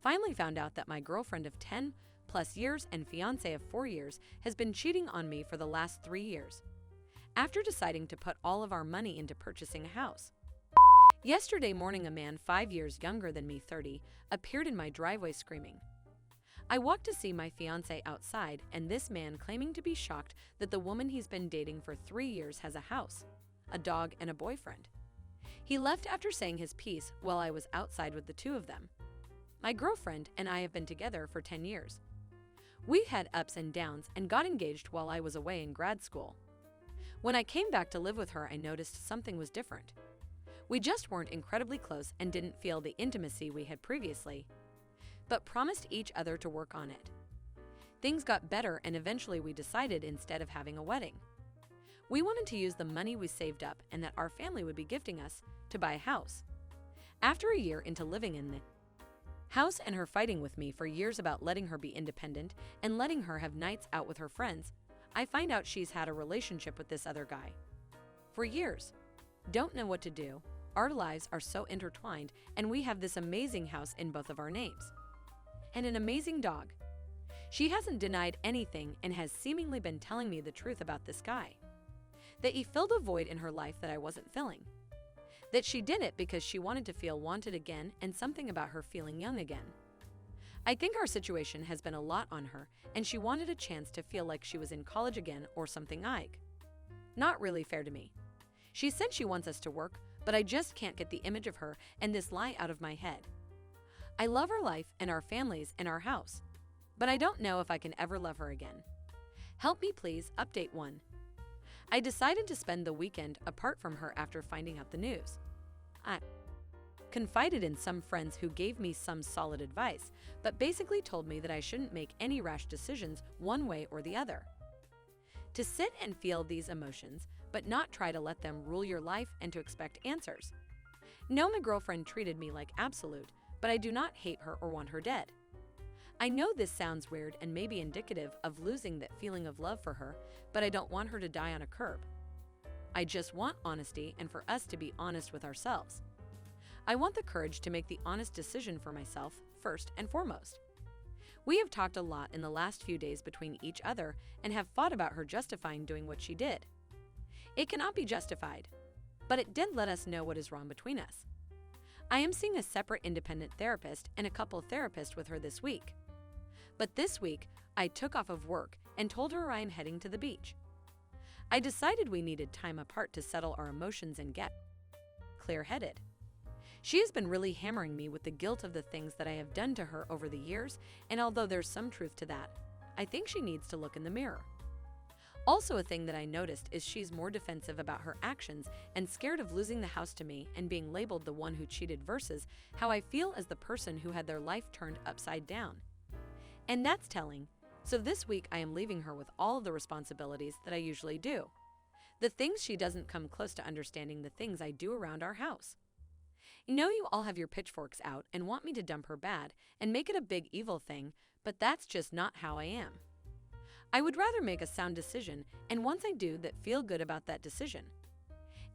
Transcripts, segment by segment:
finally found out that my girlfriend of 10 plus years and fiancé of 4 years has been cheating on me for the last 3 years, after deciding to put all of our money into purchasing a house. Yesterday morning, a man 5 years younger than me, 30, appeared in my driveway screaming. I walked to see my fiancé outside, and this man claiming to be shocked that the woman he's been dating for 3 years has a house, a dog, and a boyfriend. He left after saying his piece while I was outside with the two of them. My girlfriend and I have been together for 10 years. We had ups and downs and got engaged while I was away in grad school. When I came back to live with her, I noticed something was different. We just weren't incredibly close and didn't feel the intimacy we had previously, but promised each other to work on it. Things got better, and eventually we decided, instead of having a wedding, we wanted to use the money we saved up and that our family would be gifting us to buy a house. After a year into living in the house and her fighting with me for years about letting her be independent and letting her have nights out with her friends, I find out she's had a relationship with this other guy for years. Don't know what to do. Our lives are so intertwined, and we have this amazing house in both of our names and an amazing dog. She hasn't denied anything and has seemingly been telling me the truth about this guy. That he filled a void in her life that I wasn't filling. That she did it because she wanted to feel wanted again, and something about her feeling young again. I think our situation has been a lot on her, and she wanted a chance to feel like she was in college again or something. Not really fair to me. She said she wants us to work, but I just can't get the image of her and this lie out of my head. I love our life and our families and our house, but I don't know if I can ever love her again. Help me please. Update 1. I decided to spend the weekend apart from her after finding out the news. I confided in some friends who gave me some solid advice, but basically told me that I shouldn't make any rash decisions one way or the other. To sit and feel these emotions, but not try to let them rule your life, and to expect answers. No, my girlfriend treated me like absolute, but I do not hate her or want her dead. I know this sounds weird and maybe indicative of losing that feeling of love for her, but I don't want her to die on a curb. I just want honesty, and for us to be honest with ourselves. I want the courage to make the honest decision for myself first and foremost. We have talked a lot in the last few days between each other and have fought about her justifying doing what she did. It cannot be justified, but it did let us know what is wrong between us. I am seeing a separate independent therapist and a couple therapist with her this week. But this week, I took off of work and told her I am heading to the beach. I decided we needed time apart to settle our emotions and get clear-headed. She has been really hammering me with the guilt of the things that I have done to her over the years, and although there's some truth to that, I think she needs to look in the mirror. Also, a thing that I noticed is she's more defensive about her actions and scared of losing the house to me and being labeled the one who cheated versus how I feel as the person who had their life turned upside down. And that's telling. So this week I am leaving her with all of the responsibilities that I usually do. The things she doesn't come close to understanding, the things I do around our house. You all have your pitchforks out and want me to dump her bad and make it a big evil thing, but that's just not how I am. I would rather make a sound decision, and once I do that, feel good about that decision.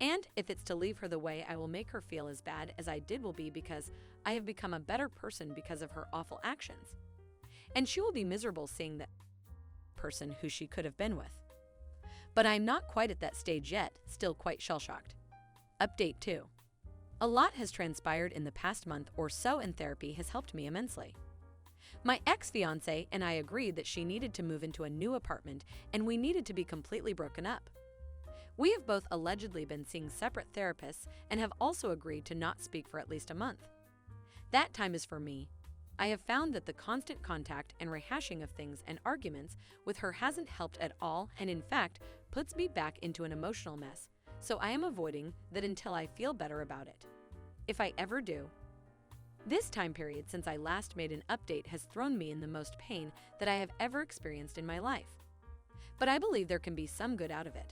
And if it's to leave her the way I will make her feel as bad as I did will be because I have become a better person because of her awful actions. And she will be miserable seeing that person who she could have been with. But I'm not quite at that stage yet, still quite shell-shocked. Update 2. A lot has transpired in the past month or so, and therapy has helped me immensely. My ex-fiancé and I agreed that she needed to move into a new apartment and we needed to be completely broken up. We have both allegedly been seeing separate therapists and have also agreed to not speak for at least a month. That time is for me. I have found that the constant contact and rehashing of things and arguments with her hasn't helped at all, and in fact puts me back into an emotional mess, so I am avoiding that until I feel better about it. If I ever do. This time period since I last made an update has thrown me in the most pain that I have ever experienced in my life. But I believe there can be some good out of it.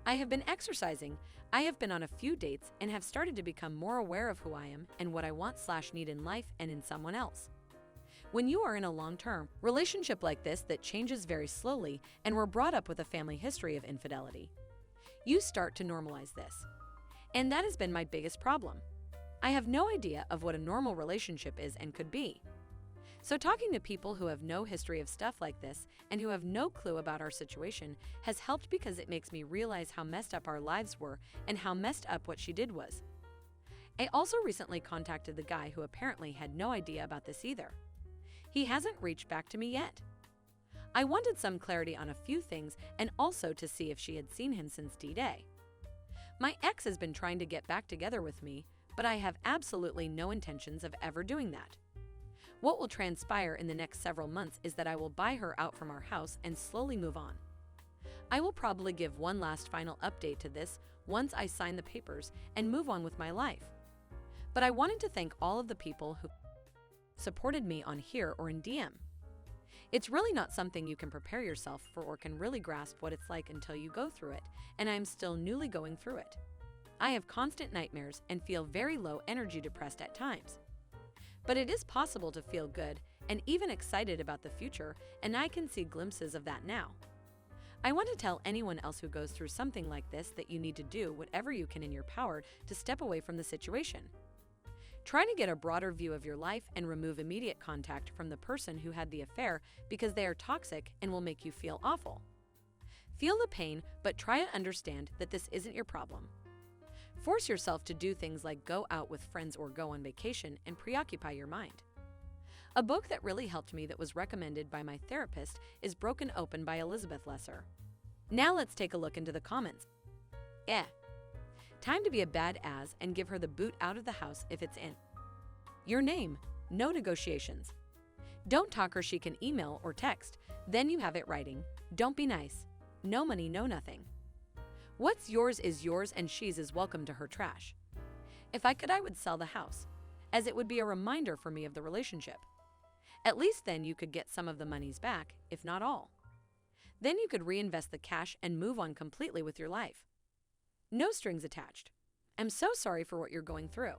I have been exercising, I have been on a few dates, and have started to become more aware of who I am and what I want/need in life and in someone else. When you are in a long-term relationship like this that changes very slowly and were brought up with a family history of infidelity, you start to normalize this. And that has been my biggest problem. I have no idea of what a normal relationship is and could be. So talking to people who have no history of stuff like this and who have no clue about our situation has helped because it makes me realize how messed up our lives were and how messed up what she did was. I also recently contacted the guy who apparently had no idea about this either. He hasn't reached back to me yet. I wanted some clarity on a few things and also to see if she had seen him since D-Day. My ex has been trying to get back together with me, but I have absolutely no intentions of ever doing that. What will transpire in the next several months is that I will buy her out from our house and slowly move on. I will probably give one last final update to this once I sign the papers and move on with my life. But I wanted to thank all of the people who supported me on here or in DM. It's really not something you can prepare yourself for or can really grasp what it's like until you go through it, and I am still newly going through it. I have constant nightmares and feel very low energy depressed at times. But it is possible to feel good and even excited about the future, and I can see glimpses of that now. I want to tell anyone else who goes through something like this that you need to do whatever you can in your power to step away from the situation. Try to get a broader view of your life and remove immediate contact from the person who had the affair because they are toxic and will make you feel awful. Feel the pain, but try to understand that this isn't your problem. Force yourself to do things like go out with friends or go on vacation and preoccupy your mind. A book that really helped me that was recommended by my therapist is Broken Open by Elizabeth Lesser. Now let's take a look into the comments. Yeah. Time to be a badass and give her the boot out of the house if it's in your name. No negotiations. Don't talk her, she can email or text. Then you have it writing. Don't be nice. No money, no nothing. What's yours is yours and she's is welcome to her trash. If I could, I would sell the house, as it would be a reminder for me of the relationship. At least then you could get some of the monies back, if not all. Then you could reinvest the cash and move on completely with your life. No strings attached. I'm so sorry for what you're going through.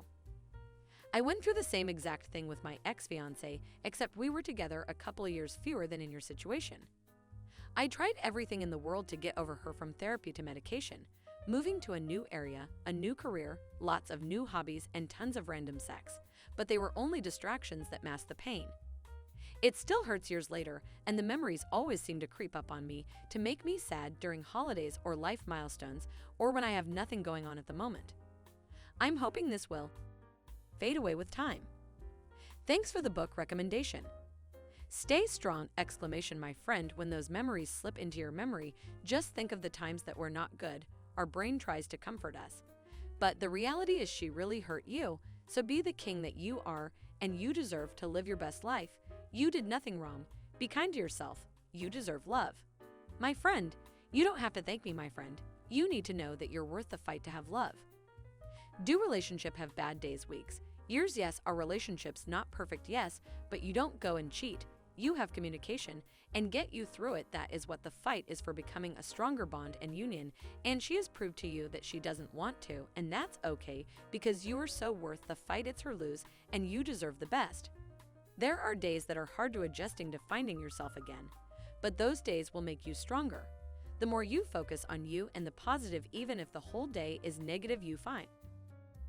I went through the same exact thing with my ex-fiancé, except we were together a couple of years fewer than in your situation. I tried everything in the world to get over her, from therapy to medication, moving to a new area, a new career, lots of new hobbies, and tons of random sex, but they were only distractions that masked the pain. It still hurts years later, and the memories always seem to creep up on me to make me sad during holidays or life milestones or when I have nothing going on at the moment. I'm hoping this will fade away with time. Thanks for the book recommendation. Stay strong, my friend. When those memories slip into your memory, just think of the times that were not good. Our brain tries to comfort us. But the reality is she really hurt you, so be the king that you are, and you deserve to live your best life. You did nothing wrong. Be kind to yourself. You deserve love. My friend, you don't have to thank me, my friend. You need to know that you're worth the fight to have love. Do relationship have bad days, weeks, years? Yes. Are relationships not perfect? Yes, but you don't go and cheat. You have communication and get you through it. That is what the fight is for, becoming a stronger bond and union, and she has proved to you that she doesn't want to, and that's okay because you are so worth the fight. It's her lose, and you deserve the best. There are days that are hard to adjusting to finding yourself again, but those days will make you stronger. The more you focus on you and the positive, even if the whole day is negative, you find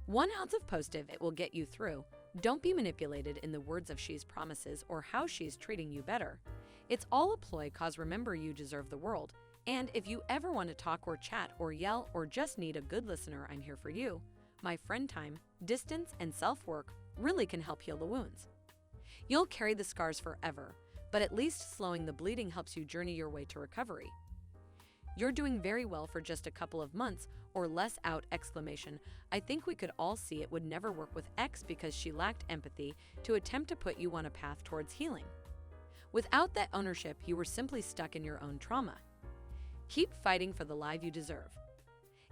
1 ounce of positive, it will get you through. Don't be manipulated in the words of she's promises or how she's treating you better. It's all a ploy, cause remember, you deserve the world. And if you ever want to talk or chat or yell or just need a good listener, I'm here for you. My friend, time, distance, and self-work really can help heal the wounds. You'll carry the scars forever, but at least slowing the bleeding helps you journey your way to recovery. You're doing very well for just a couple of months or less out! I think we could all see it would never work with X because she lacked empathy to attempt to put you on a path towards healing. Without that ownership, you were simply stuck in your own trauma. Keep fighting for the life you deserve.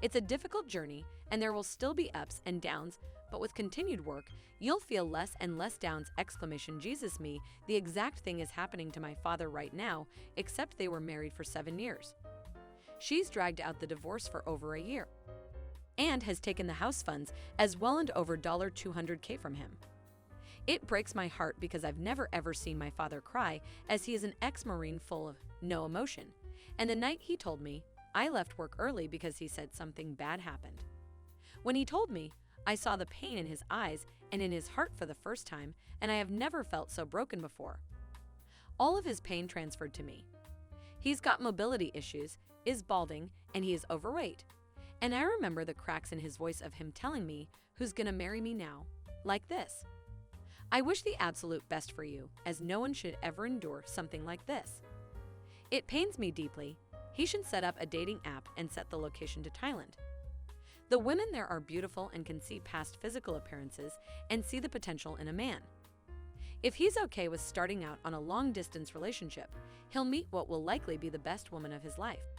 It's a difficult journey, and there will still be ups and downs, but with continued work, you'll feel less and less downs! Jesus me, the exact thing is happening to my father right now, except they were married for 7 years. She's dragged out the divorce for over a year and has taken the house funds as well and over $200K from him. It breaks my heart because I've never ever seen my father cry, as he is an ex-Marine full of no emotion. And the night he told me, I left work early because he said something bad happened. When he told me, I saw the pain in his eyes and in his heart for the first time, and I have never felt so broken before. All of his pain transferred to me. He's got mobility issues, is balding, and he is overweight. And I remember the cracks in his voice of him telling me, "Who's gonna marry me now?" Like this. I wish the absolute best for you, as no one should ever endure something like this. It pains me deeply. He should set up a dating app and set the location to Thailand. The women there are beautiful and can see past physical appearances and see the potential in a man. If he's okay with starting out on a long-distance relationship, he'll meet what will likely be the best woman of his life.